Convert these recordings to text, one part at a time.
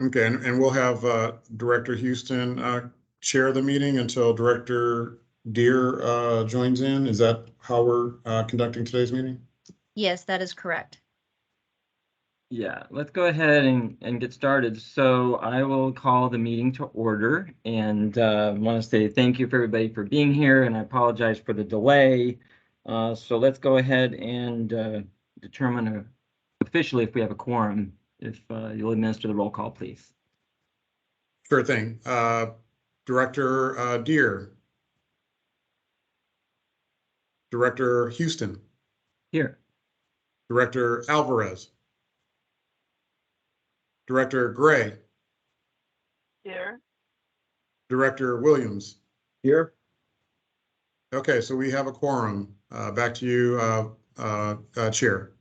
Okay, and we'll have Director Houston chair the meeting until Director Deere joins in. Is that how we're conducting today's meeting? Yes, that is correct. Yeah, let's go ahead and get started. So I will call the meeting to order and want to say thank you for everybody for being here, and I apologize for the delay. So let's go ahead and determine officially if we have a quorum. If you'll administer the roll call, please. Sure thing. Director Deere. Director Houston. Here. Director Alvarez. Director Gray. Here. Director Williams. Here. Okay, so we have a quorum. Back to you, Chair.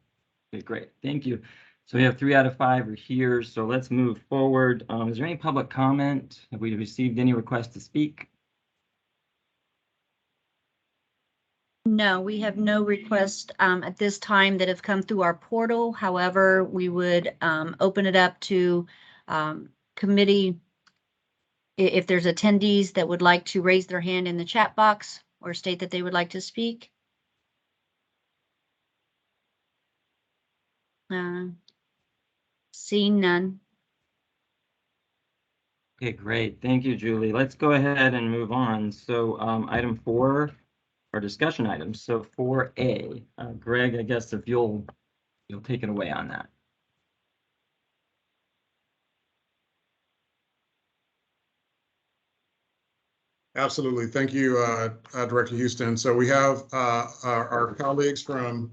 Okay, great. Thank you. So we have 3 out of 5 are here. So let's move forward. Is there any public comment? Have we received any requests to speak? No, we have no requests at this time that have come through our portal. However, we would open it up to committee if there's attendees that would like to raise their hand in the chat box or state that they would like to speak. Seeing none. Okay, great. Thank you, Julie. Let's go ahead and move on. So item 4 are discussion items. So 4A, Greg, I guess if you'll take it away on that. Absolutely. Thank you, Director Houston. So we have our colleagues from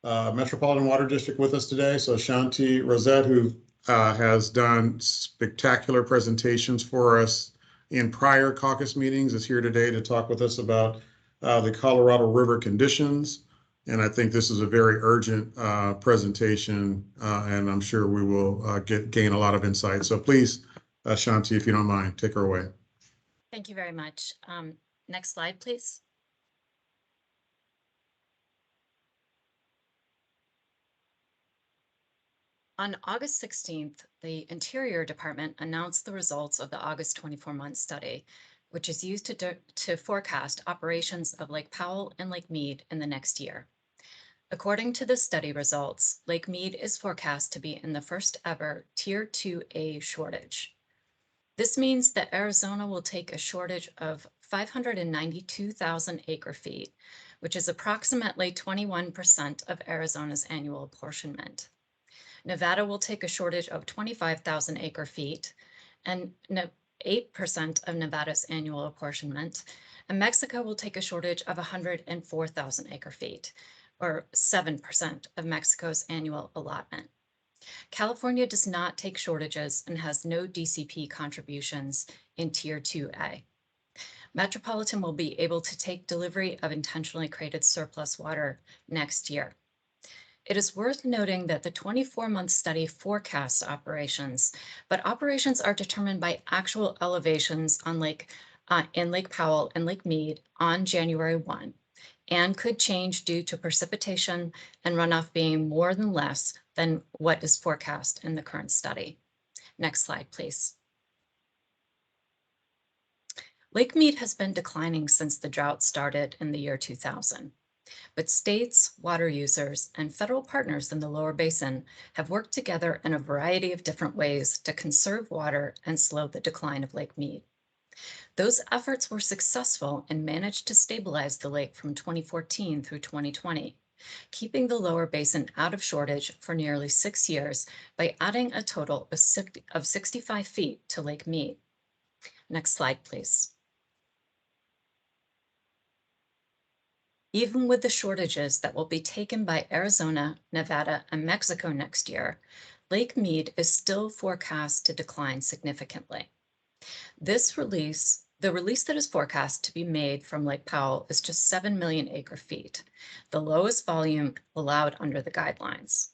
Metropolitan Water District with us today. So Shanti Rosette, who has done spectacular presentations for us in prior caucus meetings, is here today to talk with us about the Colorado River conditions. And I think this is a very urgent presentation, and I'm sure we will gain a lot of insight. So please, Shanti, if you don't mind, take her away. Thank you very much. Next slide, please. On August 16th, the Interior Department announced the results of the August 24-month study, which is used to forecast operations of Lake Powell and Lake Mead in the next year. According to the study results, Lake Mead is forecast to be in the first ever Tier 2A shortage. This means that Arizona will take a shortage of 592,000 acre-feet, which is approximately 21% of Arizona's annual apportionment. Nevada will take a shortage of 25,000 acre-feet and 8% of Nevada's annual apportionment, and Mexico will take a shortage of 104,000 acre-feet, or 7% of Mexico's annual allotment. California does not take shortages and has no DCP contributions in Tier 2A. Metropolitan will be able to take delivery of intentionally created surplus water next year. It is worth noting that the 24-month study forecasts operations, but operations are determined by actual elevations on in Lake Powell and Lake Mead on January 1, and could change due to precipitation and runoff being more than less than what is forecast in the current study. Next slide, please. Lake Mead has been declining since the drought started in the year 2000. But states, water users, and federal partners in the lower basin have worked together in a variety of different ways to conserve water and slow the decline of Lake Mead. Those efforts were successful and managed to stabilize the lake from 2014 through 2020, keeping the lower basin out of shortage for nearly 6 years by adding a total of 65 feet to Lake Mead. Next slide, please. Even with the shortages that will be taken by Arizona, Nevada, and Mexico next year, Lake Mead is still forecast to decline significantly. The release that is forecast to be made from Lake Powell is just 7 million acre-feet, the lowest volume allowed under the guidelines.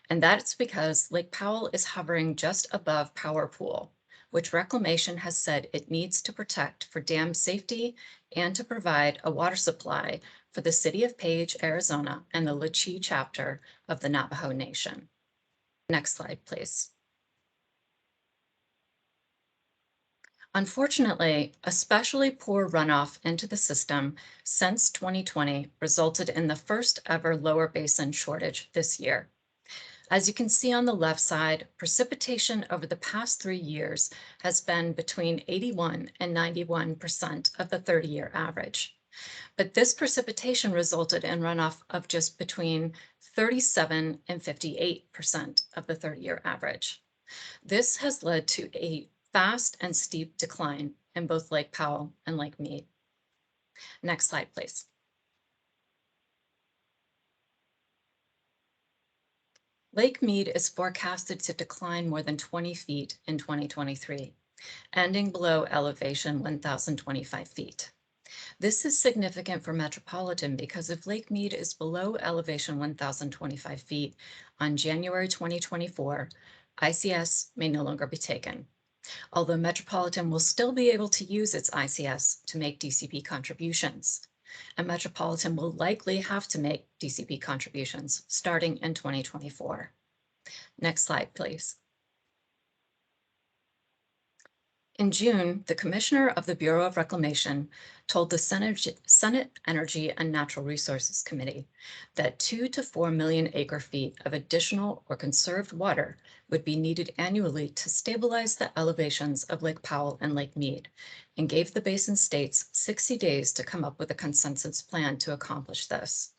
And that's because Lake Powell is hovering just above Power Pool, which Reclamation has said it needs to protect for dam safety and to provide a water supply for the city of Page, Arizona, and the Lecce chapter of the Navajo Nation. Next slide, please. Unfortunately, especially poor runoff into the system since 2020 resulted in the first ever lower basin shortage this year. As you can see on the left side, precipitation over the past 3 years has been between 81 and 91% of the 30-year average. But this precipitation resulted in runoff of just between 37 and 58% of the 30-year average. This has led to a fast and steep decline in both Lake Powell and Lake Mead. Next slide, please. Lake Mead is forecasted to decline more than 20 feet in 2023, ending below elevation 1,025 feet. This is significant for Metropolitan because if Lake Mead is below elevation 1,025 feet on January 2024, ICS may no longer be taken, although Metropolitan will still be able to use its ICS to make DCP contributions. And Metropolitan will likely have to make DCP contributions starting in 2024. Next slide, please. In June, the Commissioner of the Bureau of Reclamation told the Senate Energy and Natural Resources Committee that 2 to 4 million acre-feet of additional or conserved water would be needed annually to stabilize the elevations of Lake Powell and Lake Mead, and gave the basin states 60 days to come up with a consensus plan to accomplish this.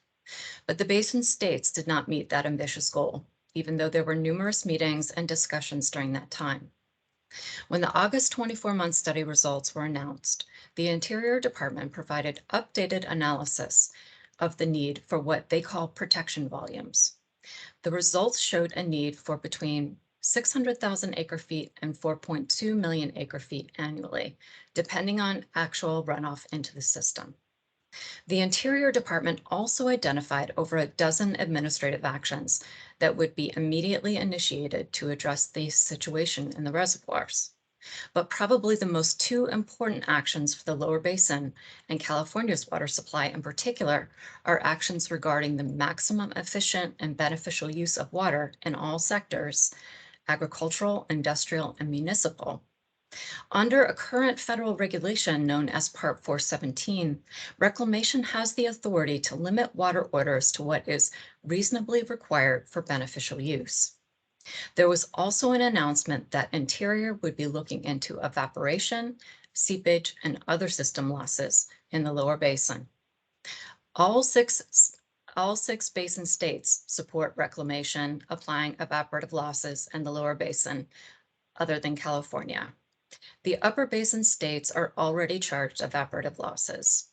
But the basin states did not meet that ambitious goal, even though there were numerous meetings and discussions during that time. When the August 24-month study results were announced, the Interior Department provided updated analysis of the need for what they call protection volumes. The results showed a need for between 600,000 acre-feet and 4.2 million acre-feet annually, depending on actual runoff into the system. The Interior Department also identified over a dozen administrative actions that would be immediately initiated to address the situation in the reservoirs. But probably the most two important actions for the lower basin and California's water supply in particular are actions regarding the maximum efficient and beneficial use of water in all sectors, agricultural, industrial, and municipal. Under a current federal regulation known as Part 417, Reclamation has the authority to limit water orders to what is reasonably required for beneficial use. There was also an announcement that Interior would be looking into evaporation, seepage, and other system losses in the lower basin. All six basin states support Reclamation applying evaporative losses in the lower basin, other than California. The upper basin states are already charged evaporative losses.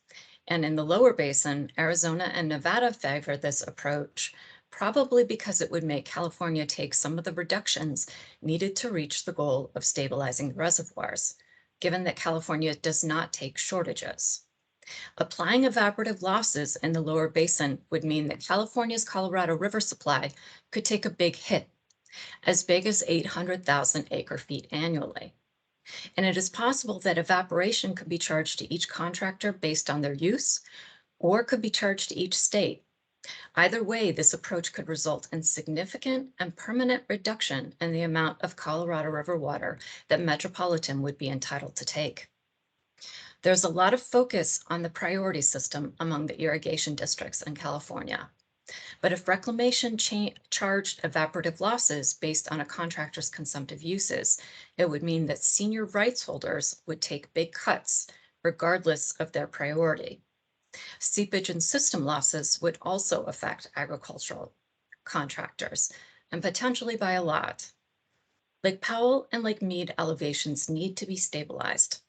And in the lower basin, Arizona and Nevada favor this approach, probably because it would make California take some of the reductions needed to reach the goal of stabilizing the reservoirs, given that California does not take shortages. Applying evaporative losses in the lower basin would mean that California's Colorado River supply could take a big hit, as big as 800,000 acre-feet annually. And it is possible that evaporation could be charged to each contractor based on their use, or could be charged to each state. Either way, this approach could result in significant and permanent reduction in the amount of Colorado River water that Metropolitan would be entitled to take. There's a lot of focus on the priority system among the irrigation districts in California. But if Reclamation charged evaporative losses based on a contractor's consumptive uses, it would mean that senior rights holders would take big cuts regardless of their priority. Seepage and system losses would also affect agricultural contractors, and potentially by a lot. Lake Powell and Lake Mead elevations need to be stabilized,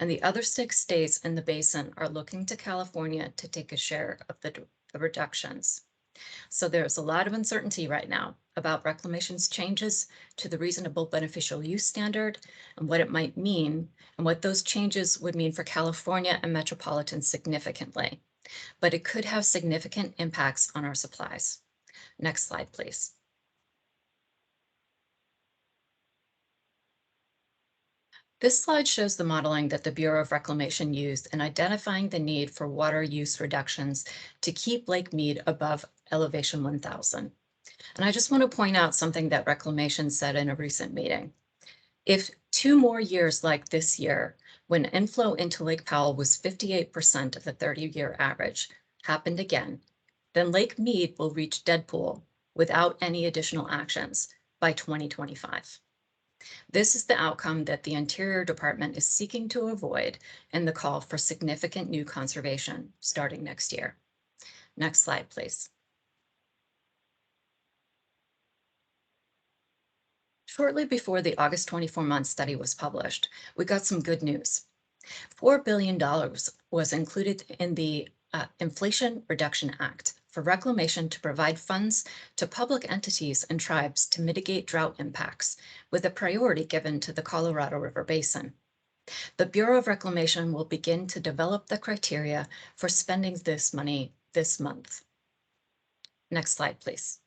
and the other 6 states in the basin are looking to California to take a share of the reductions. So there's a lot of uncertainty right now about Reclamation's changes to the reasonable beneficial use standard and what it might mean, and what those changes would mean for California and Metropolitan significantly. But it could have significant impacts on our supplies. Next slide, please. This slide shows the modeling that the Bureau of Reclamation used in identifying the need for water use reductions to keep Lake Mead above elevation 1,000. And I just want to point out something that Reclamation said in a recent meeting. If 2 more years like this year when inflow into Lake Powell was 58% of the 30-year average, happened again, then Lake Mead will reach dead pool without any additional actions by 2025. This is the outcome that the Interior Department is seeking to avoid in the call for significant new conservation starting next year. Next slide, please. Shortly before the August 24-month study was published, we got some good news. $4 billion was included in the Inflation Reduction Act for reclamation to provide funds to public entities and tribes to mitigate drought impacts, with a priority given to the Colorado River Basin. The Bureau of Reclamation will begin to develop the criteria for spending this money this month. Next slide, please.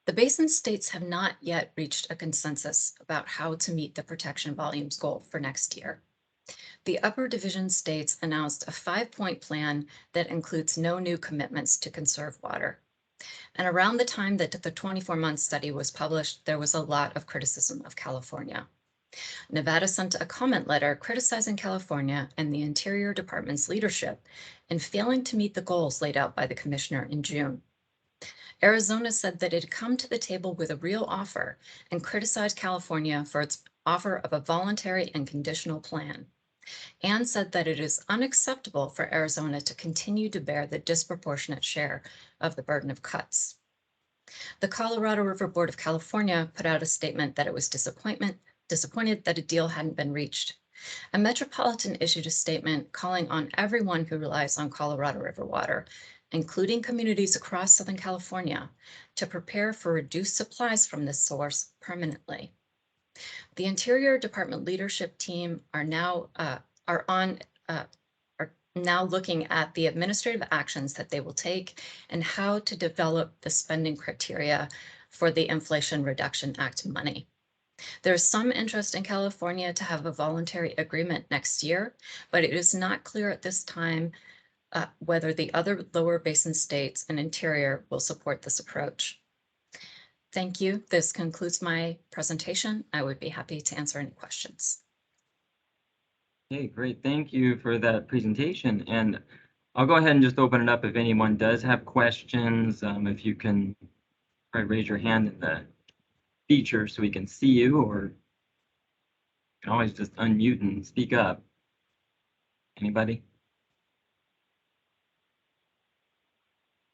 The basin states have not yet reached a consensus about how to meet the protection volumes goal for next year. The upper division states announced a 5-point plan that includes no new commitments to conserve water. And around the time that the 24-month study was published, there was a lot of criticism of California. Nevada sent a comment letter criticizing California and the Interior Department's leadership in failing to meet the goals laid out by the commissioner in June. Arizona said that it had come to the table with a real offer and criticized California for its offer of a voluntary and conditional plan, and said that it is unacceptable for Arizona to continue to bear the disproportionate share of the burden of cuts. The Colorado River Board of California put out a statement that it was disappointed that a deal hadn't been reached. A Metropolitan issued a statement calling on everyone who relies on Colorado River water, including communities across Southern California, to prepare for reduced supplies from this source permanently. The Interior Department leadership team are now looking at the administrative actions that they will take and how to develop the spending criteria for the Inflation Reduction Act money. There's some interest in California to have a voluntary agreement next year, but it is not clear at this time whether the other lower basin states and Interior will support this approach. Thank you. This concludes my presentation. I would be happy to answer any questions. Okay, great. Thank you for that presentation. And I'll go ahead and just open it up if anyone does have questions. If you can raise your hand in the feature so we can see you, or you can always just unmute and speak up. Anybody?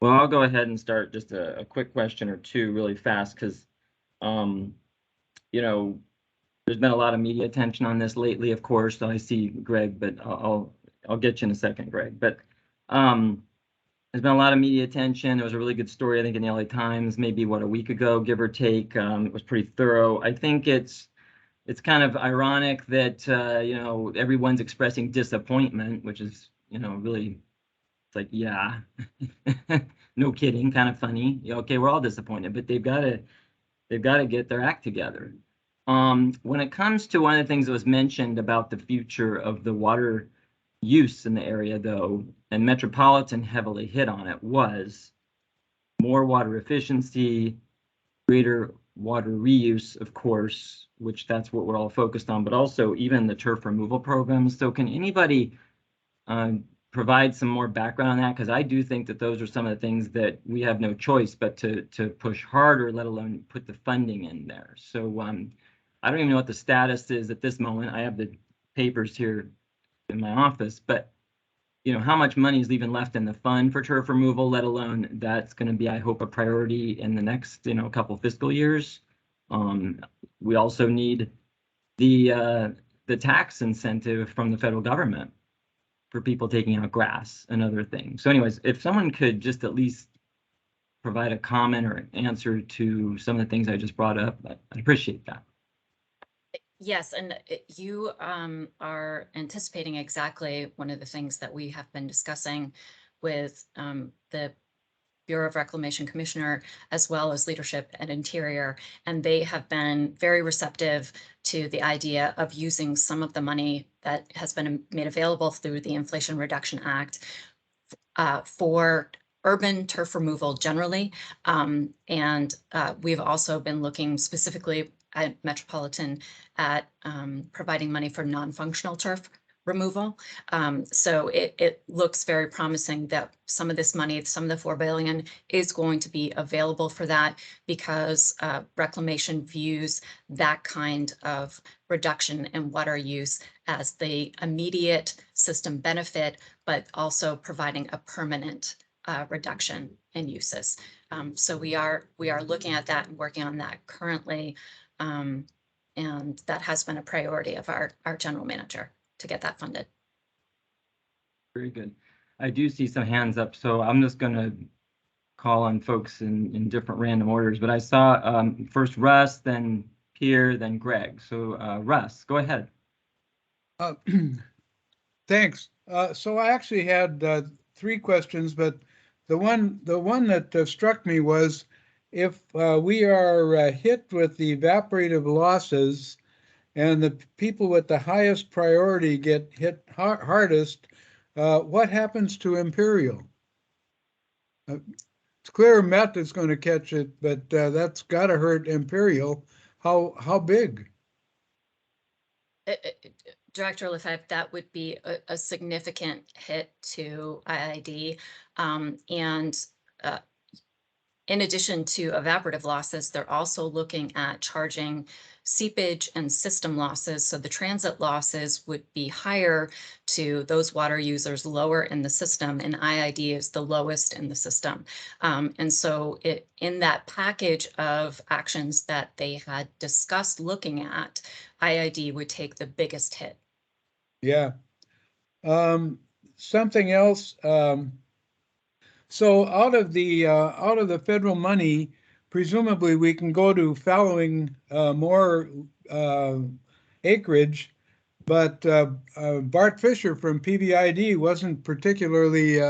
Well, I'll go ahead and start just a quick question or two really fast, because, you know, there's been a lot of media attention on this lately, of course. So I see Greg, but I'll get you in a second, Greg. But there's been a lot of media attention. There was a really good story, I think, in the LA Times, maybe a week ago, give or take. It was pretty thorough. I think it's kind of ironic that you know, everyone's expressing disappointment, which is, you know, really, it's like, yeah, no kidding, kind of funny. Yeah, okay, we're all disappointed, but they've got to get their act together. When it comes to one of the things that was mentioned about the future of the water use in the area, though, and Metropolitan heavily hit on it, was more water efficiency, greater water reuse, of course, which that's what we're all focused on, but also even the turf removal programs. So can anybody provide some more background on that? Because I do think that those are some of the things that we have no choice but to push harder, let alone put the funding in there. So I don't even know what the status is at this moment. I have the papers here in my office, but you know, how much money is even left in the fund for turf removal, let alone that's going to be, I hope, a priority in the next, you know, couple fiscal years. We also need the tax incentive from the federal government for people taking out grass and other things. So anyways, if someone could just at least provide a comment or an answer to some of the things I just brought up, I'd appreciate that. Yes, and you are anticipating exactly one of the things that we have been discussing with the Bureau of Reclamation Commissioner, as well as leadership at Interior, and they have been very receptive to the idea of using some of the money that has been made available through the Inflation Reduction Act for urban turf removal generally. And we've also been looking specifically at Metropolitan at providing money for non-functional turf removal. So it looks very promising that some of this money, some of the 4 billion is going to be available for that, because Reclamation views that kind of reduction in water use as the immediate system benefit, but also providing a permanent reduction in uses. So we are looking at that and working on that currently. And that has been a priority of our general manager to get that funded. Very good. I do see some hands up, so I'm just going to call on folks in different random orders. But I saw first Russ, then Pierre, then Greg. So Russ, go ahead. Thanks. So I actually had 3 questions, but the one that struck me was, if we are hit with the evaporative losses and the people with the highest priority get hit hardest, what happens to Imperial? It's clear Met is going to catch it, but that's got to hurt Imperial. How big? Director Lefebvre, that would be a significant hit to IID. And in addition to evaporative losses, they're also looking at charging seepage and system losses. So the transit losses would be higher to those water users lower in the system, and IID is the lowest in the system. And so in that package of actions that they had discussed looking at, IID would take the biggest hit. Yeah. Something else. So out of the federal money, presumably we can go to fallowing more acreage, but Bart Fisher from PBID wasn't particularly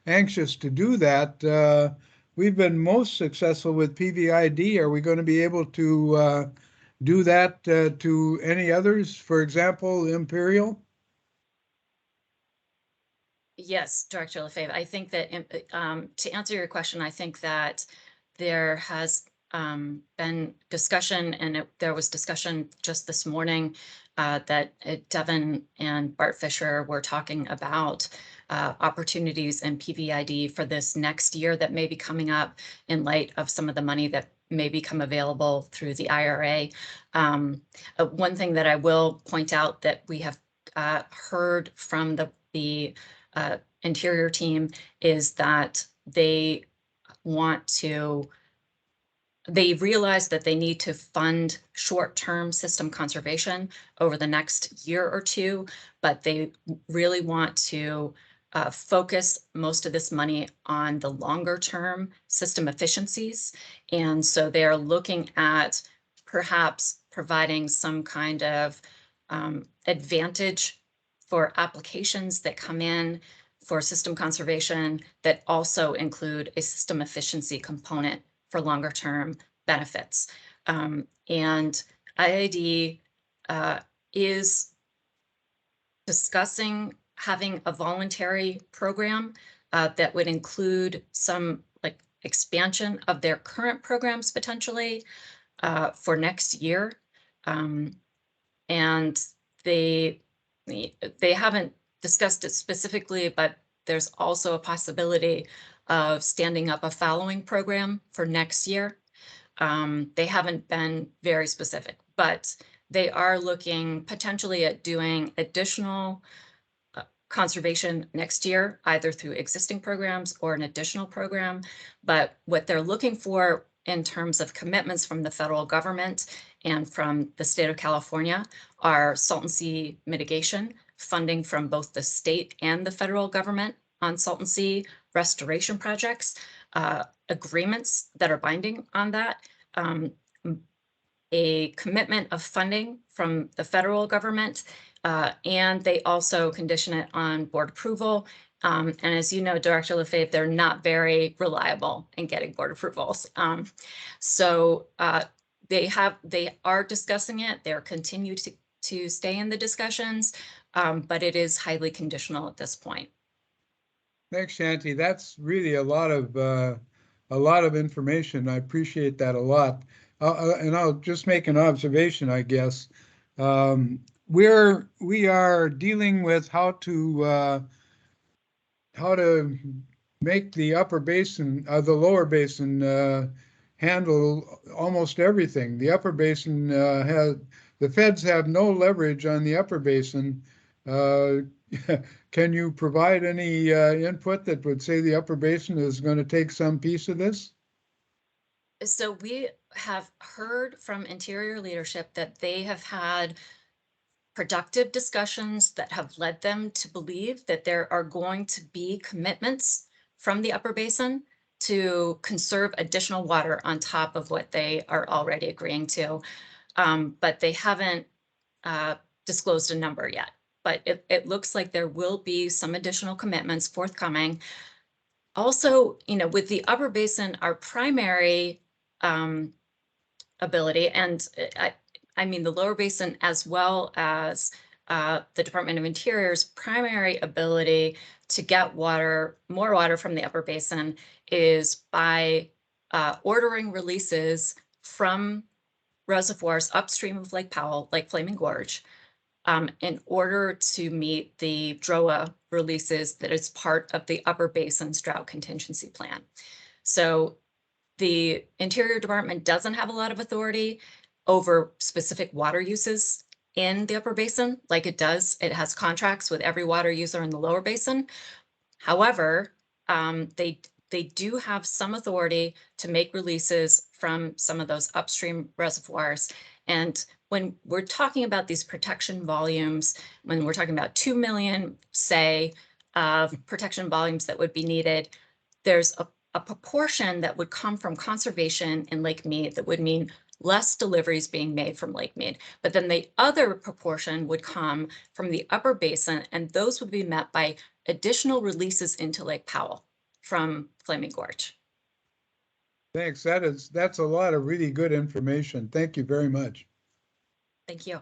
anxious to do that. We've been most successful with PBID. Are we going to be able to do that to any others? For example, Imperial? Yes, Director Lefebvre. I think that to answer your question, I think that there has been discussion, and there was discussion just this morning that Devin and Bart Fisher were talking about opportunities in PVID for this next year that may be coming up in light of some of the money that may become available through the IRA. One thing that I will point out that we have heard from the Interior team is that they realize that they need to fund short-term system conservation over the next year or two, but they really want to focus most of this money on the longer-term system efficiencies. And so they're looking at perhaps providing some kind of advantage for applications that come in for system conservation that also include a system efficiency component for longer term benefits. And IID is discussing having a voluntary program that would include some expansion of their current programs potentially for next year. And they haven't discussed it specifically, but there's also a possibility of standing up a fallowing program for next year. They haven't been very specific, but they are looking potentially at doing additional conservation next year, either through existing programs or an additional program. But what they're looking for in terms of commitments from the federal government and from the state of California are salt and sea mitigation, funding from both the state and the federal government on salt and sea restoration projects, agreements that are binding on that, a commitment of funding from the federal government, and they also condition it on board approval. And as you know, Director Lefebvre, they're not very reliable in getting board approvals. So they are discussing it. They're continuing to stay in the discussions, but it is highly conditional at this point. Thanks, Shanti. That's really a lot of information. I appreciate that a lot. and I'll just make an observation, I guess. We are dealing with how to make the upper basin, the lower basin, handle almost everything. The upper basin the feds have no leverage on the upper basin. Can you provide any input that would say the upper basin is going to take some piece of this? So we have heard from Interior leadership that they have had productive discussions that have led them to believe that there are going to be commitments from the upper basin to conserve additional water on top of what they are already agreeing to. But they haven't disclosed a number yet. But it looks like there will be some additional commitments forthcoming. Also, with the upper basin, our primary ability, and I mean the lower basin as well as the Department of Interior's primary ability to get more water from the upper basin is by ordering releases from reservoirs upstream of Lake Powell, like Flaming Gorge, in order to meet the DROA releases that is part of the upper basin's drought contingency plan. So the Interior Department doesn't have a lot of authority over specific water uses in the upper basin like it does. It has contracts with every water user in the lower basin. However, they do have some authority to make releases from some of those upstream reservoirs. And when we're talking about these protection volumes, when we're talking about 2 million, say, of protection volumes that would be needed, there's a proportion that would come from conservation in Lake Mead that would mean less deliveries being made from Lake Mead. But then the other proportion would come from the upper basin, and those would be met by additional releases into Lake Powell from Flaming Gorge. Thanks. That's a lot of really good information. Thank you very much. Thank you.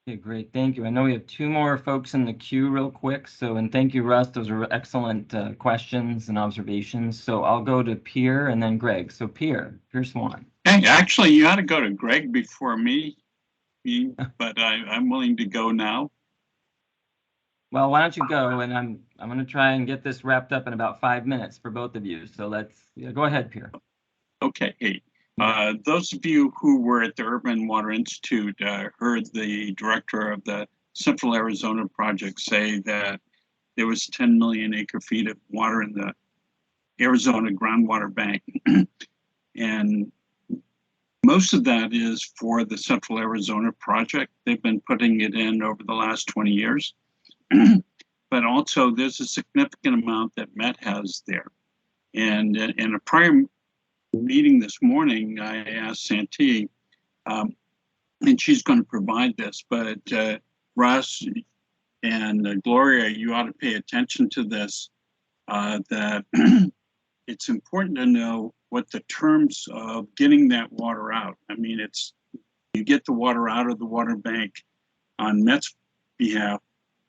Okay, great. Thank you. I know we have 2 more folks in the queue real quick. And thank you, Russ. Those are excellent questions and observations. So I'll go to Pierre and then Greg. So Pierre Swan. Hey, actually, you ought to go to Greg before me, but I'm willing to go now. Well, why don't you go, and I'm going to try and get this wrapped up in about 5 minutes for both of you. So go ahead, Pierre. Okay. Hey, those of you who were at the Urban Water Institute heard the director of the Central Arizona project say that there was 10 million acre feet of water in the Arizona groundwater bank. And most of that is for the Central Arizona project. They've been putting it in over the last 20 years. But also there's a significant amount that Met has there. And in a prior meeting this morning, I asked Santee, and she's going to provide this, but Russ and Gloria, you ought to pay attention to this, that it's important to know what the terms of getting that water out. I mean, you get the water out of the water bank on Met's behalf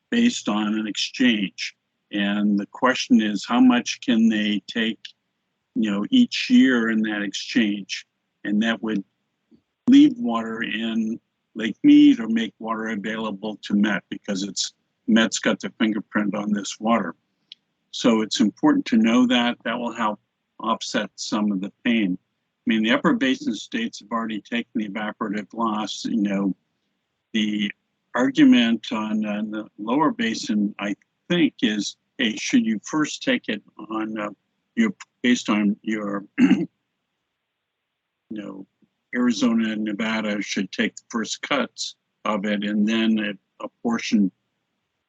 based on an exchange. And the question is, how much can they take, each year in that exchange? And that would leave water in Lake Mead or make water available to Met, because Met's got the fingerprint on this water. So it's important to know that. That will help offset some of the pain. I mean, the upper basin states have already taken the evaporative loss. The argument on the lower basin, I think, is, hey, should you first take it on based on your, Arizona and Nevada should take the first cuts of it, and then a portion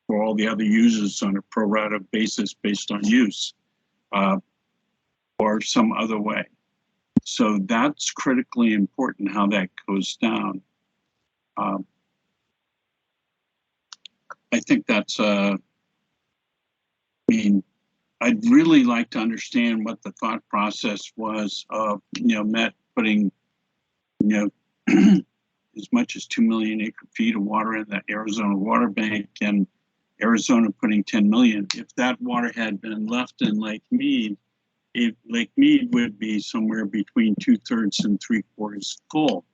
for all the other users on a pro rata basis based on use, or some other way. So that's critically important how that goes down. I think that's, I'd really like to understand what the thought process was of, Met putting, as much as 2 million acre feet of water in the Arizona water bank, and Arizona putting 10 million. If that water had been left in Lake Mead, Lake Mead would be somewhere between 2/3 and 3/4 full.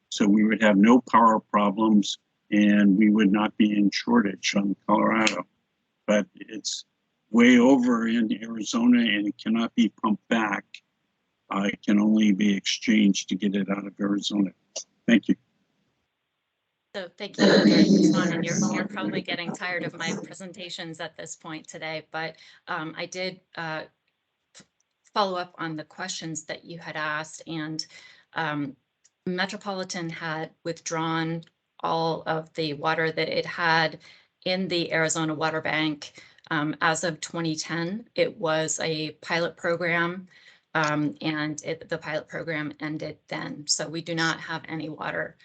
So we would have no power problems and we would not be in shortage on Colorado. But it's way over in Arizona and it cannot be pumped back. It can only be exchanged to get it out of Arizona. Thank you. So thank you, Director Swan, and you're probably getting tired of my presentations at this point today, but I did follow up on the questions that you had asked, and Metropolitan had withdrawn all of the water that it had in the Arizona Water Bank. As of 2010, it was a pilot program, and the pilot program ended then. So we do not have any water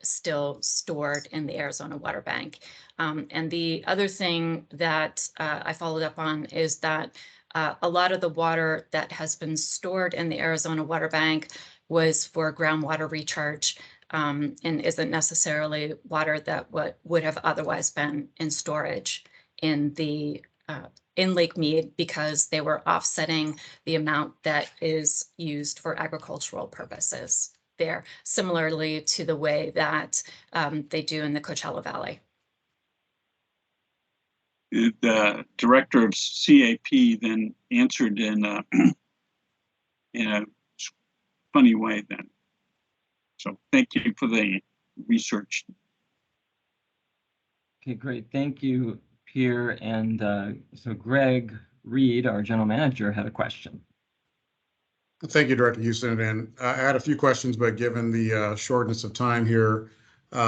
still stored in the Arizona Water Bank. And the other thing that I followed up on is that a lot of the water that has been stored in the Arizona Water Bank was for groundwater recharge, and isn't necessarily water that would have otherwise been in storage in Lake Mead, because they were offsetting the amount that is used for agricultural purposes there, similarly to the way that they do in the Coachella Valley. The director of CAP then answered in a funny way then. So thank you for the research. Okay, great. Thank you, Pierre. And so Greg Reed, our general manager, had a question. Thank you, Director Houston. And I had a few questions, but given the shortness of time here,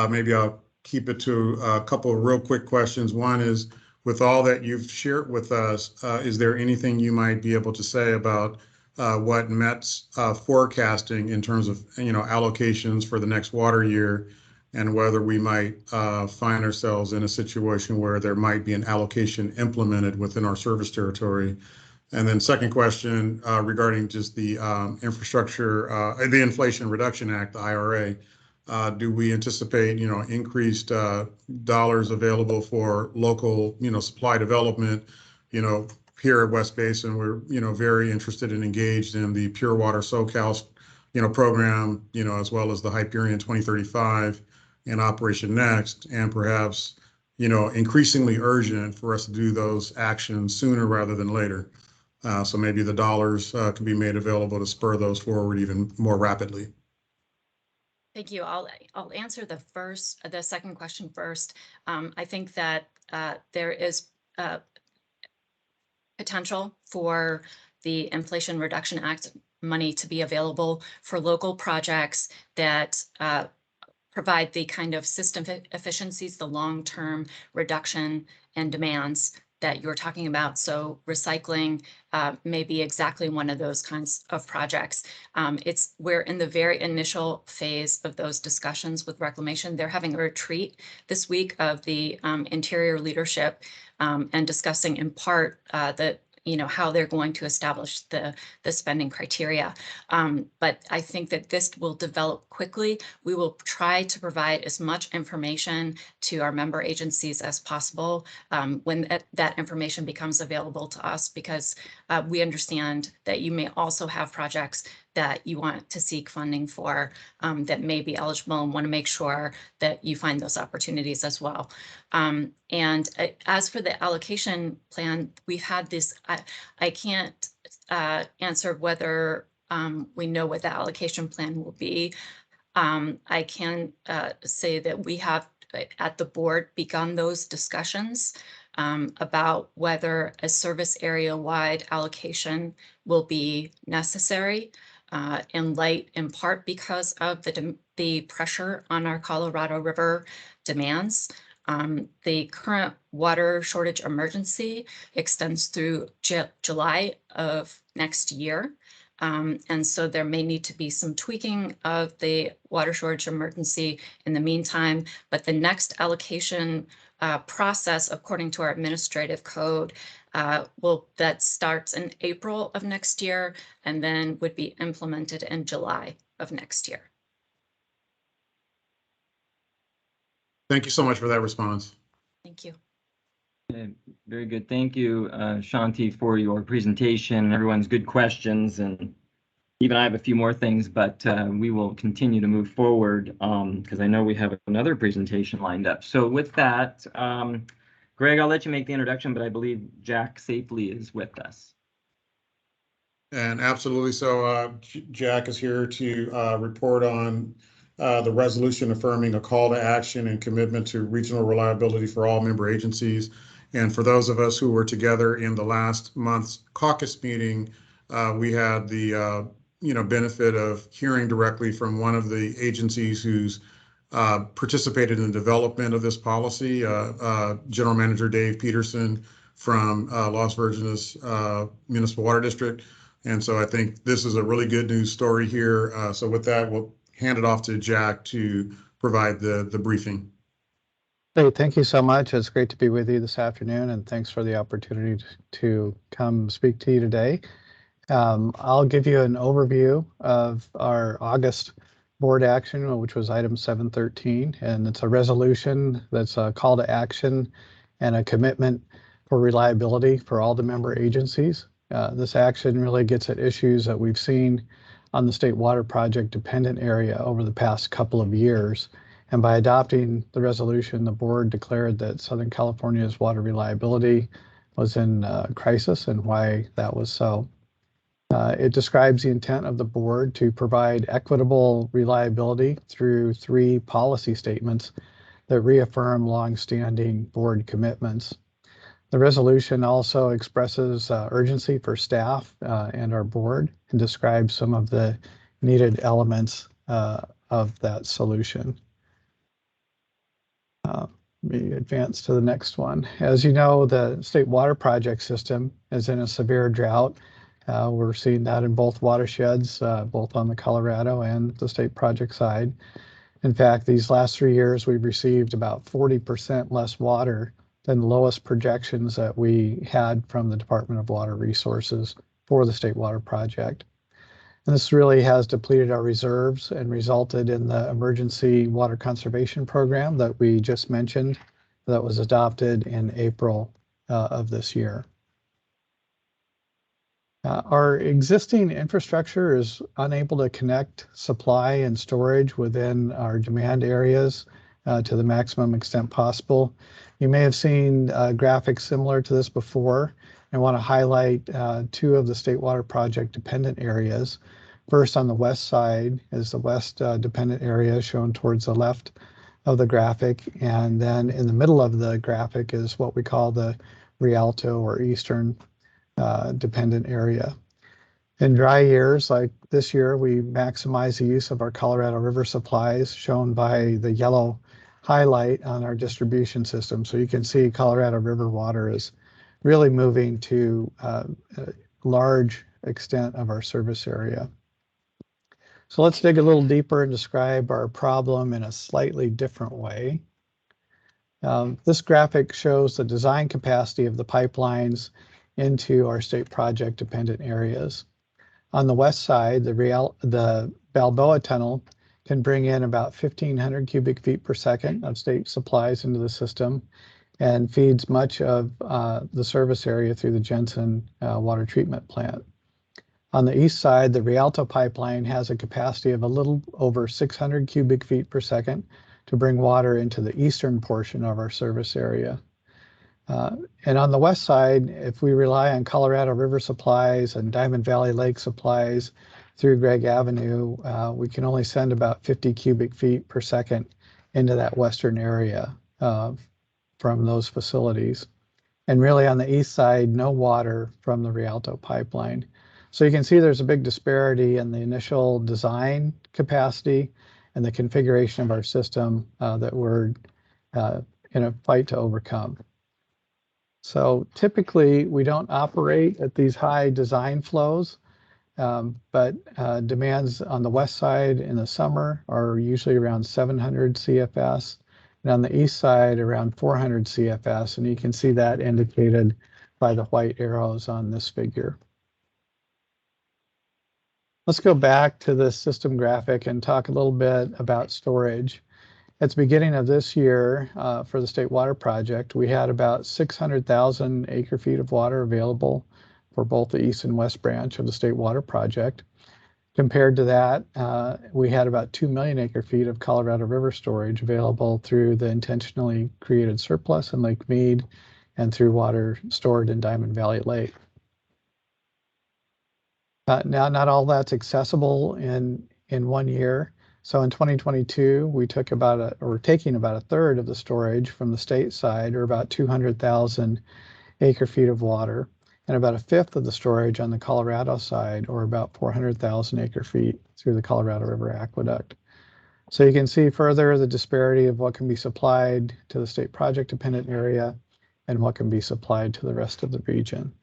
maybe I'll keep it to a couple of real quick questions. One is, with all that you've shared with us, is there anything you might be able to say about what Met's forecasting in terms of, allocations for the next water year, and whether we might find ourselves in a situation where there might be an allocation implemented within our service territory? And then second question, regarding just the infrastructure, the Inflation Reduction Act, the IRA, do we anticipate, increased dollars available for local, supply development? Here at West Basin, we're, very interested and engaged in the Pure Water SoCal, program, as well as the Hyperion 2035 and Operation Next, and perhaps, increasingly urgent for us to do those actions sooner rather than later. So maybe the dollars can be made available to spur those forward even more rapidly. Thank you. I'll answer the second question first. I think that there is potential for the Inflation Reduction Act money to be available for local projects that provide the kind of system efficiencies, the long-term reduction in demands that you're talking about. So recycling may be exactly one of those kinds of projects. We're in the very initial phase of those discussions with Reclamation. They're having a retreat this week of the Interior leadership, and discussing in part how they're going to establish the spending criteria. But I think that this will develop quickly. We will try to provide as much information to our member agencies as possible when that information becomes available to us, because we understand that you may also have projects that you want to seek funding for that may be eligible, and want to make sure that you find those opportunities as well. And as for the allocation plan, we've had this, I can't answer whether we know what the allocation plan will be. I can say that we have at the board begun those discussions about whether a service area wide allocation will be necessary, in part because of the pressure on our Colorado River demands. The current water shortage emergency extends through July of next year. And so there may need to be some tweaking of the water shortage emergency in the meantime, but the next allocation process, according to our administrative code, that starts in April of next year and then would be implemented in July of next year. Thank you so much for that response. Thank you. Okay, very good. Thank you, Shanti, for your presentation, everyone's good questions. And even I have a few more things, but we will continue to move forward because I know we have another presentation lined up. So with that, Greg, I'll let you make the introduction, but I believe Jack Safely is with us. And absolutely. So Jack is here to report on the resolution affirming a call to action and commitment to regional reliability for all member agencies. And for those of us who were together in the last month's caucus meeting, we had the benefit of hearing directly from one of the agencies who's participated in the development of this policy, General Manager Dave Peterson from Las Virgenes Municipal Water District. And so I think this is a really good news story here. So with that, we'll hand it off to Jack to provide the briefing. Hey, thank you so much. It's great to be with you this afternoon, and thanks for the opportunity to come speak to you today. I'll give you an overview of our August board action, which was item 713, and it's a resolution that's a call to action and a commitment for reliability for all the member agencies. This action really gets at issues that we've seen on the state water project dependent area over the past couple of years. And by adopting the resolution, the board declared that Southern California's water reliability was in crisis and why that was so. It describes the intent of the board to provide equitable reliability through 3 policy statements that reaffirm longstanding board commitments. The resolution also expresses urgency for staff and our board and describes some of the needed elements of that solution. Let me advance to the next one. As you know, the state water project system is in a severe drought. We're seeing that in both watersheds, both on the Colorado and the state project side. In fact, these last 3 years, we've received about 40% less water than the lowest projections that we had from the Department of Water Resources for the state water project. And this really has depleted our reserves and resulted in the emergency water conservation program that we just mentioned that was adopted in April of this year. Our existing infrastructure is unable to connect supply and storage within our demand areas to the maximum extent possible. You may have seen graphics similar to this before. I want to highlight 2 of the state water project dependent areas. First, on the west side is the west dependent area shown towards the left of the graphic. And then in the middle of the graphic is what we call the Rialto or eastern dependent area. In dry years like this year, we maximize the use of our Colorado River supplies, shown by the yellow highlight on our distribution system. So you can see Colorado River water is really moving to a large extent of our service area. So let's dig a little deeper and describe our problem in a slightly different way. This graphic shows the design capacity of the pipelines into our state project dependent areas. On the west side, the Balboa Tunnel can bring in about 1,500 cubic feet per second of state supplies into the system and feeds much of the service area through the Jensen water treatment plant. On the east side, the Rialto pipeline has a capacity of a little over 600 cubic feet per second to bring water into the eastern portion of our service area. And on the west side, if we rely on Colorado River supplies and Diamond Valley Lake supplies through Gregg Avenue, we can only send about 50 cubic feet per second into that western area from those facilities. And really on the east side, no water from the Rialto pipeline. So you can see there's a big disparity in the initial design capacity and the configuration of our system that we're in a fight to overcome. So typically we don't operate at these high design flows, but demands on the west side in the summer are usually around 700 CFS, and on the east side around 400 CFS, and you can see that indicated by the white arrows on this figure. Let's go back to the system graphic and talk a little bit about storage. At the beginning of this year, for the state water project, we had about 600,000 acre feet of water available for both the east and west branch of the state water project. Compared to that, we had about 2 million acre feet of Colorado River storage available through the intentionally created surplus in Lake Mead and through water stored in Diamond Valley Lake. Now, not all that's accessible in 1 year. So in 2022, we're taking about a third of the storage from the state side, or about 200,000 acre feet of water, and about a fifth of the storage on the Colorado side, or about 400,000 acre feet through the Colorado River Aqueduct. So you can see further the disparity of what can be supplied to the state project dependent area and what can be supplied to the rest of the region.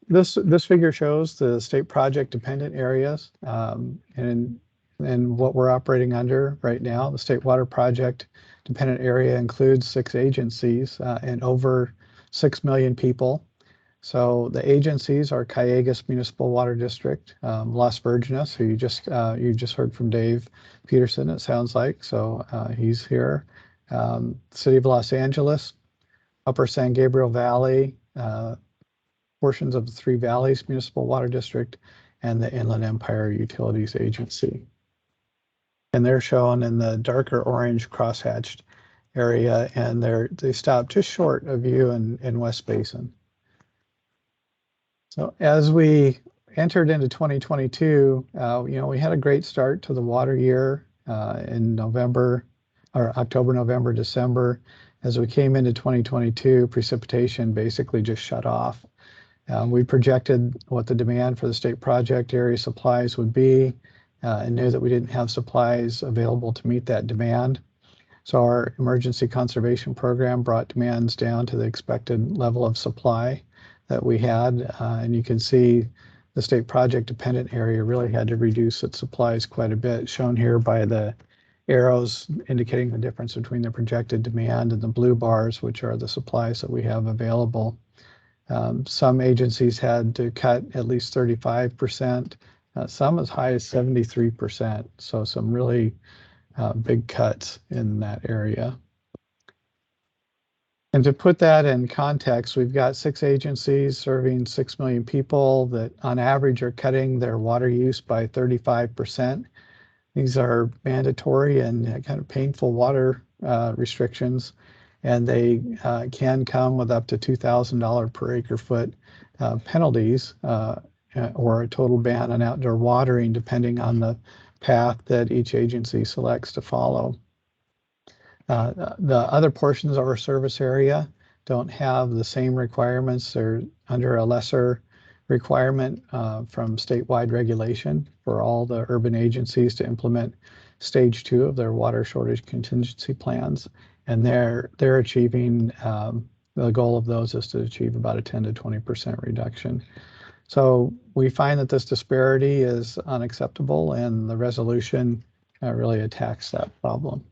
This figure shows the state project dependent areas and what we're operating under right now. The state water project dependent area includes 6 agencies and over 6 million people. So the agencies are Caucus Municipal Water District, Las Virgenes, who you just heard from Dave Peterson, it sounds like. So he's here. City of Los Angeles, Upper San Gabriel Valley, portions of the Three Valleys Municipal Water District, and the Inland Empire Utilities Agency. And they're shown in the darker orange crosshatched area, and they stop just short of you in West Basin. So as we entered into 2022, we had a great start to the water year in October, November, December. As we came into 2022, precipitation basically just shut off. We projected what the demand for the state project area supplies would be and knew that we didn't have supplies available to meet that demand. So our emergency conservation program brought demands down to the expected level of supply that we had. And you can see the state project dependent area really had to reduce its supplies quite a bit, shown here by the arrows indicating the difference between the projected demand and the blue bars, which are the supplies that we have available. Some agencies had to cut at least 35%, some as high as 73%. So some really big cuts in that area. And to put that in context, we've got 6 agencies serving 6 million people that on average are cutting their water use by 35%. These are mandatory and kind of painful water restrictions, and they can come with up to $2,000 per acre foot penalties or a total ban on outdoor watering, depending on the path that each agency selects to follow. The other portions of our service area don't have the same requirements. They're under a lesser requirement from statewide regulation for all the urban agencies to implement stage 2 of their water shortage contingency plans. And they're achieving, the goal of those is to achieve about a 10 to 20% reduction. So we find that this disparity is unacceptable, and the resolution really attacks that problem.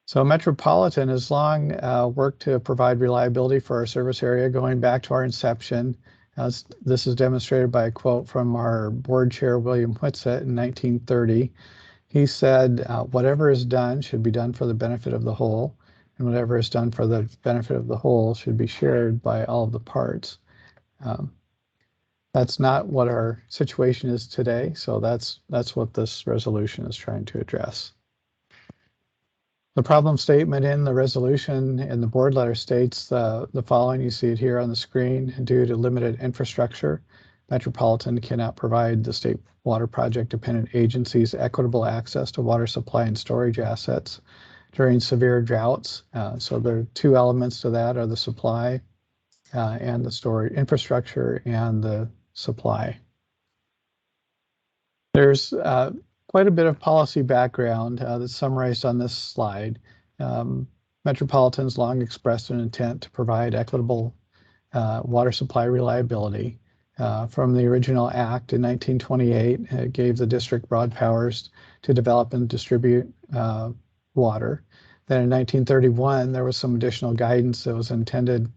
So Metropolitan has long worked to provide reliability for our service area going back to our inception. This is demonstrated by a quote from our board chair, William Whitsett, in 1930. He said, whatever is done should be done for the benefit of the whole, and whatever is done for the benefit of the whole should be shared by all of the parts. That's not what our situation is today, so that's what this resolution is trying to address. The problem statement in the resolution in the board letter states the following. You see it here on the screen. Due to limited infrastructure, Metropolitan cannot provide the state water project dependent agencies equitable access to water supply and storage assets during severe droughts. So there are 2 elements to that, are the supply and the storage infrastructure and the supply. There's quite a bit of policy background that's summarized on this slide. Metropolitan's long expressed an intent to provide equitable water supply reliability. From the original act in 1928, it gave the district broad powers to develop and distribute water. Then in 1931, there was some additional guidance that was intended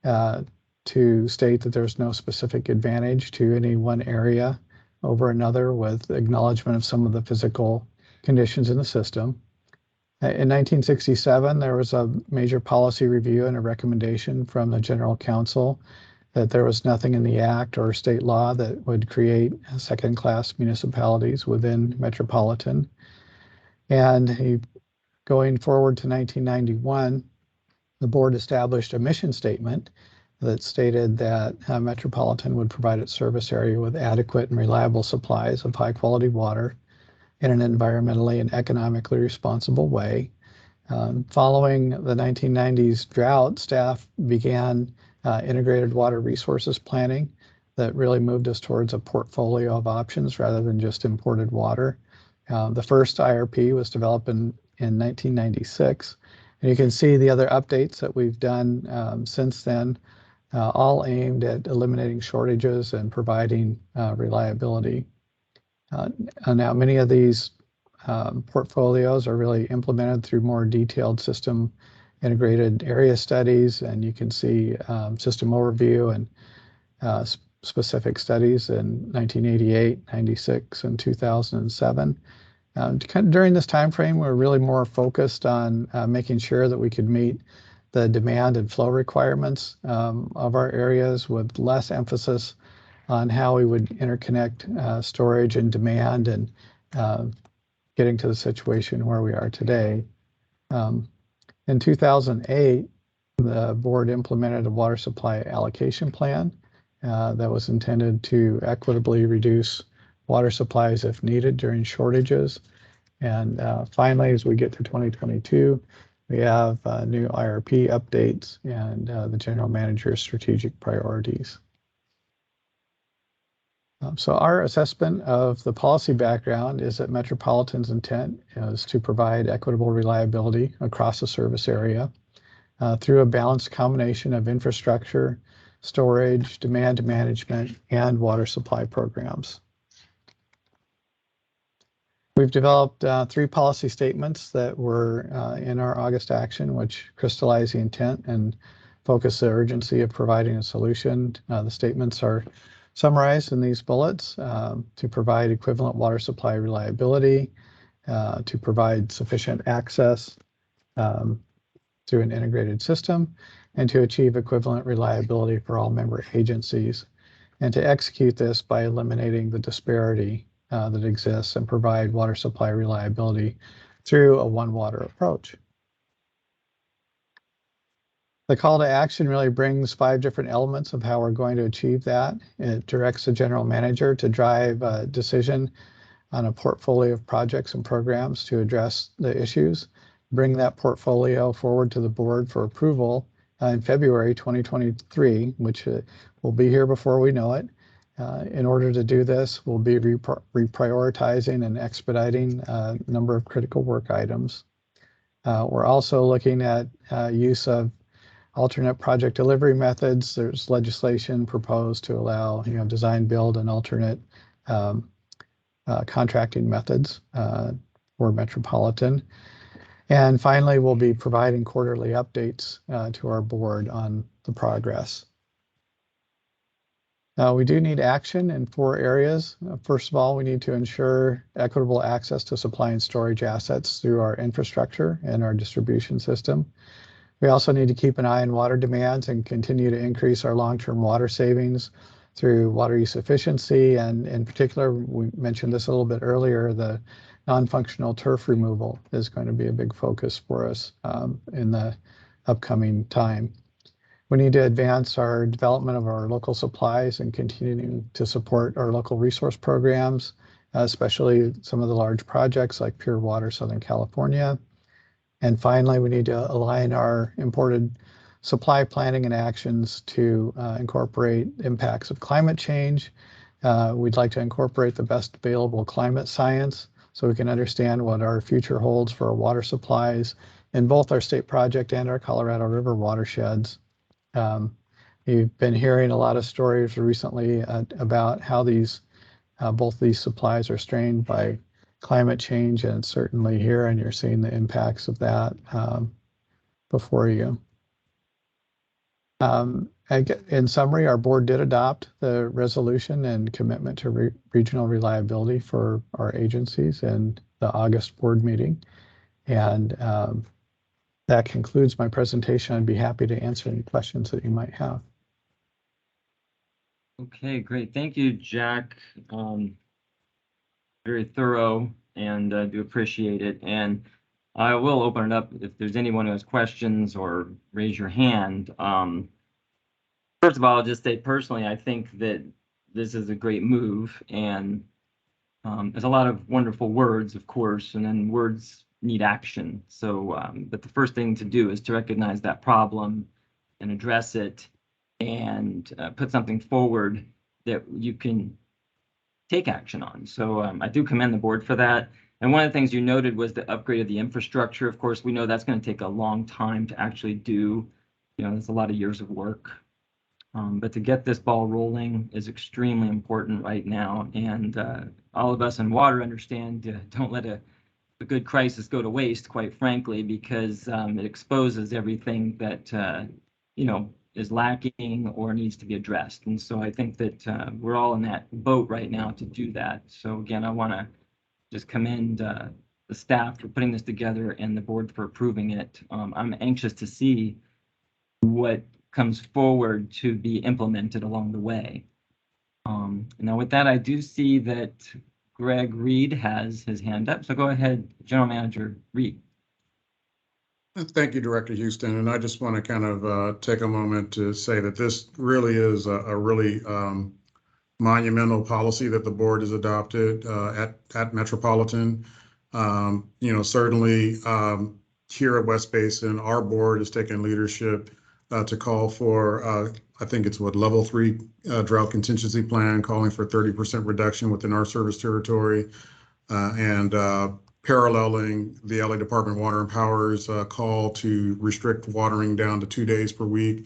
to state that there's no specific advantage to any one area over another with acknowledgement of some of the physical conditions in the system. In 1967, there was a major policy review and a recommendation from the General Counsel that there was nothing in the act or state law that would create second-class municipalities within metropolitan. And going forward to 1991, the board established a mission statement that stated that metropolitan would provide its service area with adequate and reliable supplies of high-quality water in an environmentally and economically responsible way. Following the 1990s drought, staff began integrated water resources planning that really moved us towards a portfolio of options rather than just imported water. The first IRP was developed in 1996, and you can see the other updates that we've done since then, all aimed at eliminating shortages and providing reliability. Now, many of these portfolios are really implemented through more detailed system integrated area studies, and you can see system overview and specific studies in 1988, 96, and 2007. During this time frame, we're really more focused on making sure that we could meet the demand and flow requirements of our areas, with less emphasis on how we would interconnect storage and demand, and getting to the situation where we are today. In 2008, the board implemented a water supply allocation plan that was intended to equitably reduce water supplies if needed during shortages. And finally, as we get to 2022, we have new IRP updates and the general manager's strategic priorities. So our assessment of the policy background is that Metropolitan's intent is to provide equitable reliability across the service area through a balanced combination of infrastructure, storage, demand management, and water supply programs. We've developed 3 policy statements that were in our August action, which crystallize the intent and focus the urgency of providing a solution. The statements are summarized in these bullets: to provide equivalent water supply reliability, to provide sufficient access through an integrated system, and to achieve equivalent reliability for all member agencies, and to execute this by eliminating the disparity that exists and provide water supply reliability through a one water approach. The call to action really brings 5 different elements of how we're going to achieve that. It directs the general manager to drive a decision on a portfolio of projects and programs to address the issues, bring that portfolio forward to the board for approval in February 2023, which will be here before we know it. In order to do this, we'll be reprioritizing and expediting a number of critical work items. We're also looking at use of alternate project delivery methods. There's legislation proposed to allow, design, build, and alternate contracting methods for Metropolitan. And finally, we'll be providing quarterly updates to our board on the progress. We do need action in 4 areas. First of all, we need to ensure equitable access to supply and storage assets through our infrastructure and our distribution system. We also need to keep an eye on water demands and continue to increase our long-term water savings through water use efficiency. And in particular, we mentioned this a little bit earlier, the non-functional turf removal is going to be a big focus for us in the upcoming time. We need to advance our development of our local supplies and continuing to support our local resource programs, especially some of the large projects like Pure Water Southern California. And finally, we need to align our imported supply planning and actions to incorporate impacts of climate change. We'd like to incorporate the best available climate science so we can understand what our future holds for our water supplies in both our state project and our Colorado River watersheds. You've been hearing a lot of stories recently about how both these supplies are strained by climate change, and certainly here, and you're seeing the impacts of that before you. In summary, our board did adopt the resolution and commitment to regional reliability for our agencies in the August board meeting. And that concludes my presentation. I'd be happy to answer any questions that you might have. Okay, great. Thank you, Jack. Very thorough, and I do appreciate it. And I will open it up if there's anyone who has questions, or raise your hand. First of all, I'll just say personally, I think that this is a great move, and there's a lot of wonderful words, of course, and then words need action. So, but the first thing to do is to recognize that problem and address it, and put something forward that you can take action on. So I do commend the board for that. And one of the things you noted was the upgrade of the infrastructure. Of course, we know that's going to take a long time to actually do. There's a lot of years of work. But to get this ball rolling is extremely important right now. And all of us in water understand, don't let a good crisis go to waste, quite frankly, because it exposes everything that, is lacking or needs to be addressed. And so I think that we're all in that boat right now to do that. So again, I want to just commend the staff for putting this together and the board for approving it. I'm anxious to see what comes forward to be implemented along the way. Now with that, I do see that Greg Reed has his hand up. So go ahead, General Manager Reed. Thank you, Director Houston. And I just want to kind of take a moment to say that this really is a really monumental policy that the board has adopted at Metropolitan. Certainly here at West Basin, our board has taken leadership to call for, I think it's level 3 drought contingency plan, calling for 30% reduction within our service territory, and paralleling the LA Department of Water and Power's call to restrict watering down to 2 days per week,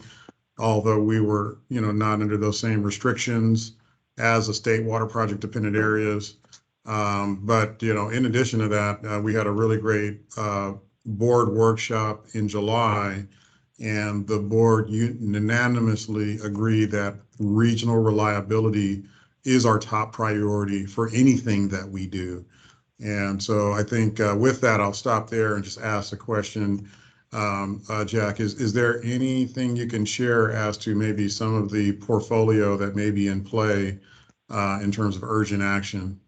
although we were, not under those same restrictions as the state water project dependent areas. But, in addition to that, we had a really great board workshop in July, and the board unanimously agreed that regional reliability is our top priority for anything that we do. And so I think with that, I'll stop there and just ask the question, Jack, is there anything you can share as to maybe some of the portfolio that may be in play in terms of urgent action?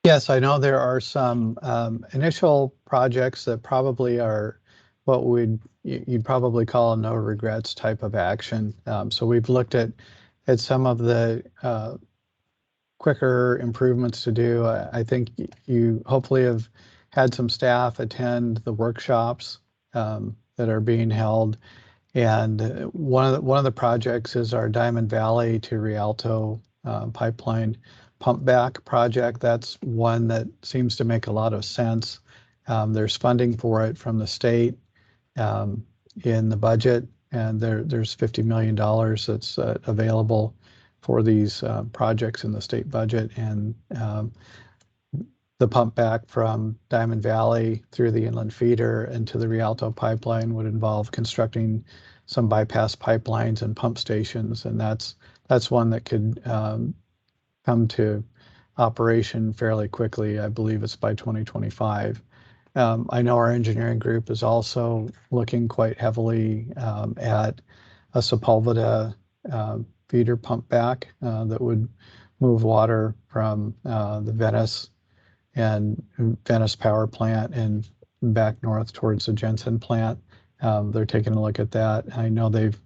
Yes, I know there are some initial projects that probably are what you'd probably call a no regrets type of action. So we've looked at some of the quicker improvements to do. I think you hopefully have had some staff attend the workshops that are being held. And one of the projects is our Diamond Valley to Rialto pipeline pump back project. That's one that seems to make a lot of sense. There's funding for it from the state in the budget, and there's $50 million that's available for these projects in the state budget. And the pump back from Diamond Valley through the inland feeder into the Rialto pipeline would involve constructing some bypass pipelines and pump stations, and that's one that could come to operation fairly quickly. I believe it's by 2025. I know our engineering group is also looking quite heavily at a Sepulveda feeder pump back that would move water from the Venice power plant and back north towards the Jensen plant. They're taking a look at that. I know they've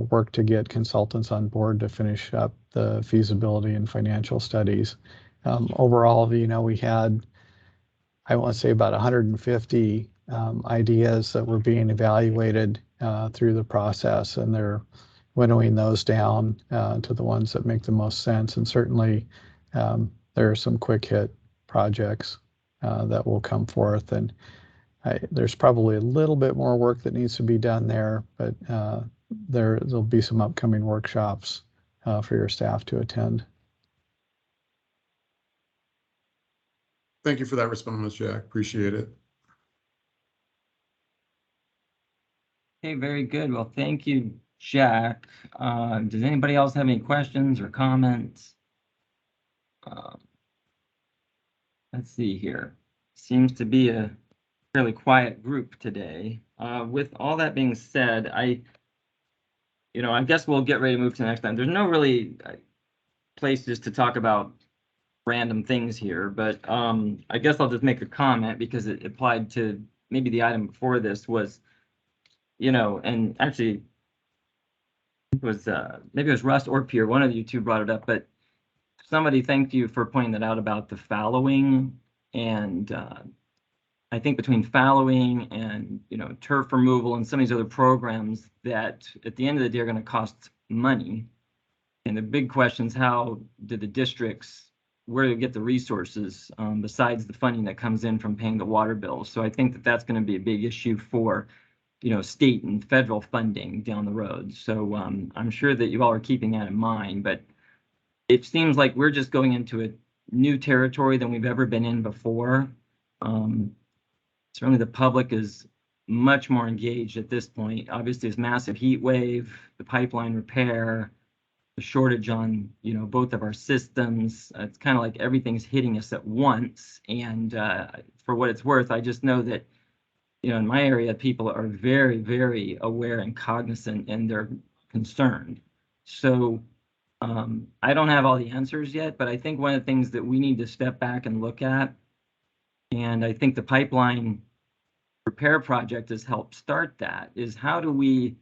worked to get consultants on board to finish up the feasibility and financial studies. Overall, we had, I want to say, about 150 ideas that were being evaluated through the process, and they're winnowing those down to the ones that make the most sense. And certainly there are some quick hit projects that will come forth, and there's probably a little bit more work that needs to be done there, but there'll be some upcoming workshops for your staff to attend. Thank you for that response, Jack. Appreciate it. Okay, very good. Well, thank you, check. Does anybody else have any questions or comments? Let's see here. Seems to be a fairly quiet group today. With all that being said, I guess we'll get ready to move to the next time. There's no really places to talk about random things here, but I guess I'll just make a comment because it applied to maybe the item before this was, and actually it was maybe it was Russ or Pierre, one of you two brought it up, but somebody thanked you for pointing that out about the fallowing, and I think between fallowing and turf removal and some of these other programs that at the end of the day are going to cost money. And the big question is, how do the districts, where do they get the resources besides the funding that comes in from paying the water bills? So I think that that's going to be a big issue for state and federal funding down the road. So I'm sure that you all are keeping that in mind, but it seems like we're just going into a new territory than we've ever been in before. Certainly the public is much more engaged at this point. Obviously, this massive heat wave, the pipeline repair, the shortage on both of our systems. It's kind of like everything's hitting us at once. And for what it's worth, I just know that in my area, people are very, very aware and cognizant, and they're concerned. So I don't have all the answers yet, but I think one of the things that we need to step back and look at, and I think the pipeline repair project has helped start that, is how do we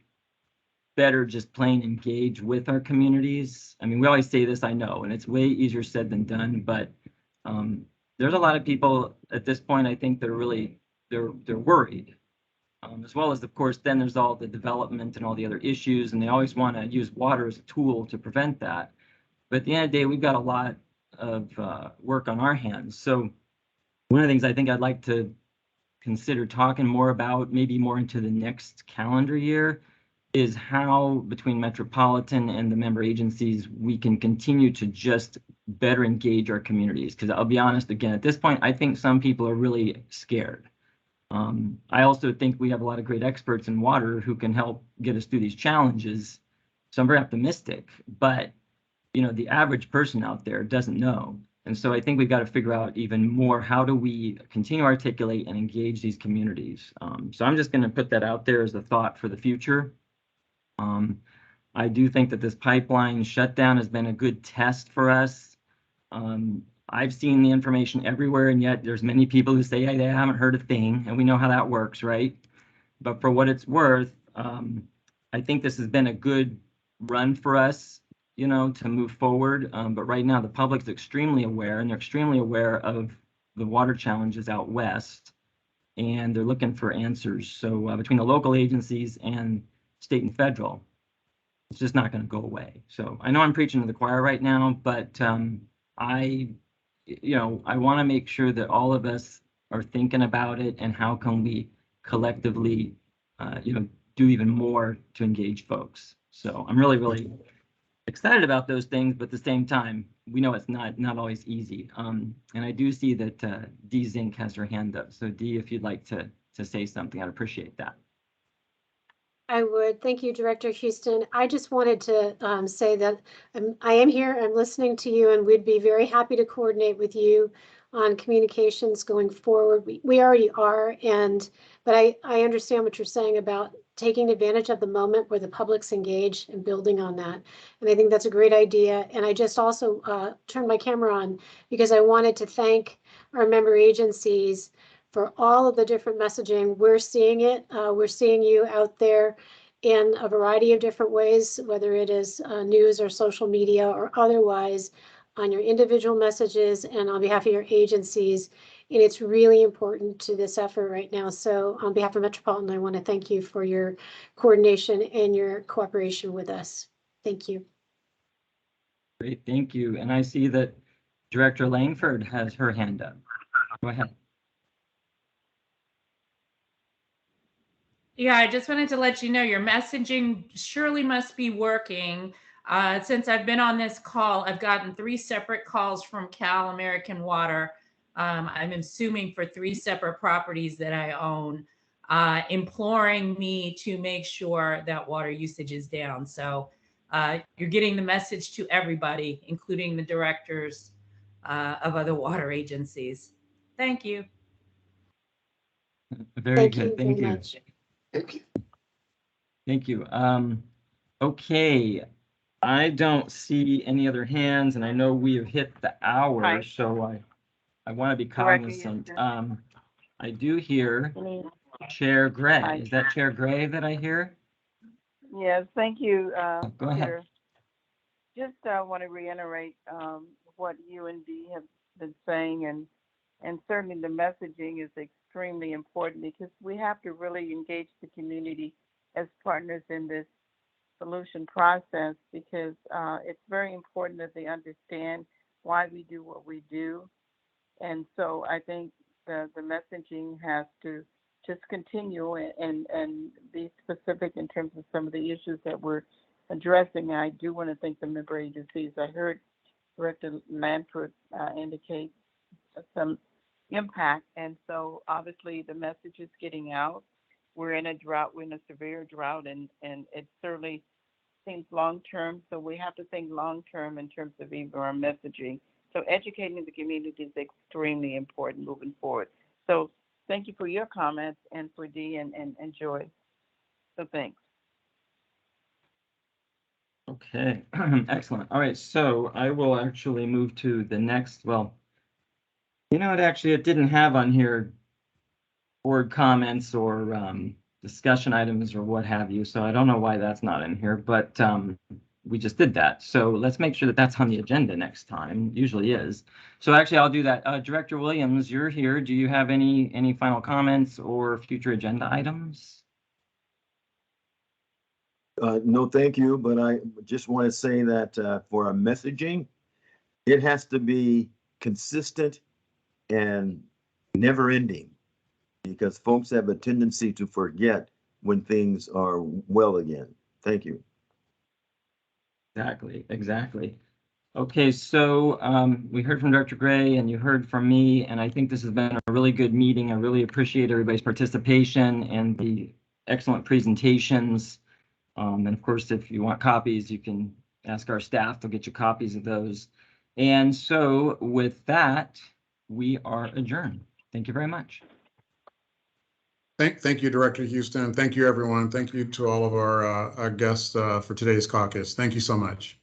better just plain engage with our communities? I mean, we always say this, I know, and it's way easier said than done, but there's a lot of people at this point, I think they're really, they're worried. As well as, of course, then there's all the development and all the other issues, and they always want to use water as a tool to prevent that. But at the end of the day, we've got a lot of work on our hands. So one of the things I think I'd like to consider talking more about, maybe more into the next calendar year, is how between Metropolitan and the member agencies, we can continue to just better engage our communities. Because I'll be honest, again, at this point, I think some people are really scared. I also think we have a lot of great experts in water who can help get us through these challenges. So I'm very optimistic, but the average person out there doesn't know. And so I think we've got to figure out even more, how do we continue to articulate and engage these communities? So I'm just going to put that out there as a thought for the future. I do think that this pipeline shutdown has been a good test for us. I've seen the information everywhere, and yet there's many people who say, hey, they haven't heard a thing, and we know how that works, right? But for what it's worth, I think this has been a good run for us, to move forward. But right now, the public's extremely aware, and they're extremely aware of the water challenges out west, and they're looking for answers. So between the local agencies and state and federal, it's just not going to go away. So I know I'm preaching to the choir right now, but I want to make sure that all of us are thinking about it, and how can we collectively, do even more to engage folks. So I'm really, really excited about those things, but at the same time, we know it's not always easy. And I do see that Dee Zink has her hand up. So Dee, if you'd like to say something, I'd appreciate that. I would. Thank you, Director Houston. I just wanted to say that I am here, I'm listening to you, and we'd be very happy to coordinate with you on communications going forward. We already are, but I understand what you're saying about taking advantage of the moment where the public's engaged and building on that. And I think that's a great idea. And I just also turned my camera on because I wanted to thank our member agencies for all of the different messaging. We're seeing it. We're seeing you out there in a variety of different ways, whether it is news or social media or otherwise, on your individual messages and on behalf of your agencies. And it's really important to this effort right now. So on behalf of Metropolitan, I want to thank you for your coordination and your cooperation with us. Thank you. Great, thank you. And I see that Director Langford has her hand up. Go ahead. Yeah, I just wanted to let you know your messaging surely must be working. Since I've been on this call, I've gotten 3 separate calls from Cal American Water. I'm assuming for 3 separate properties that I own. imploring me to make sure that water usage is down. So you're getting the message to everybody, including the directors of other water agencies. Thank you. Very Thank good. you Thank very you. much. Thank you. Okay. I don't see any other hands, and I know we have hit the hour, Hi. so I want to be Director cognizant. Houston. I do hear Any- Chair Gray. Hi. Is that Chair Gray that I hear? Yes, thank you, Go ahead. Chair. Just want to reiterate what you and Dee have been saying, and certainly the messaging is extremely important because we have to really engage the community as partners in this solution process, because it's very important that they understand why we do what we do. And so I think the messaging has to just continue and be specific in terms of some of the issues that we're addressing. I do want to thank the member agencies. I heard Director Lanford indicate some impact, and so obviously the message is getting out. We're in a drought, we're in a severe drought, and it certainly seems long-term, so we have to think long-term in terms of even our messaging. So educating the community is extremely important moving forward. So thank you for your comments, and for Dee and Joy. So thanks. Okay, excellent. All right, so I will actually move to the next, well, you know what, actually, it didn't have on here board comments or discussion items or what have you, so I don't know why that's not in here, but we just did that. So let's make sure that that's on the agenda next time. It usually is. So actually, I'll do that. Director Williams, you're here. Do you have any final comments or future agenda items? No, thank you, but I just want to say that for our messaging, it has to be consistent and never ending, because folks have a tendency to forget when things are well again. Thank you. Exactly. Okay, so we heard from Dr. Gray and you heard from me, and I think this has been a really good meeting. I really appreciate everybody's participation and the excellent presentations. And of course, if you want copies, you can ask our staff. They'll get you copies of those. And so with that, we are adjourned. Thank you very much. Thank you, Director Houston. Thank you, everyone. Thank you to all of our guests for today's caucus. Thank you so much.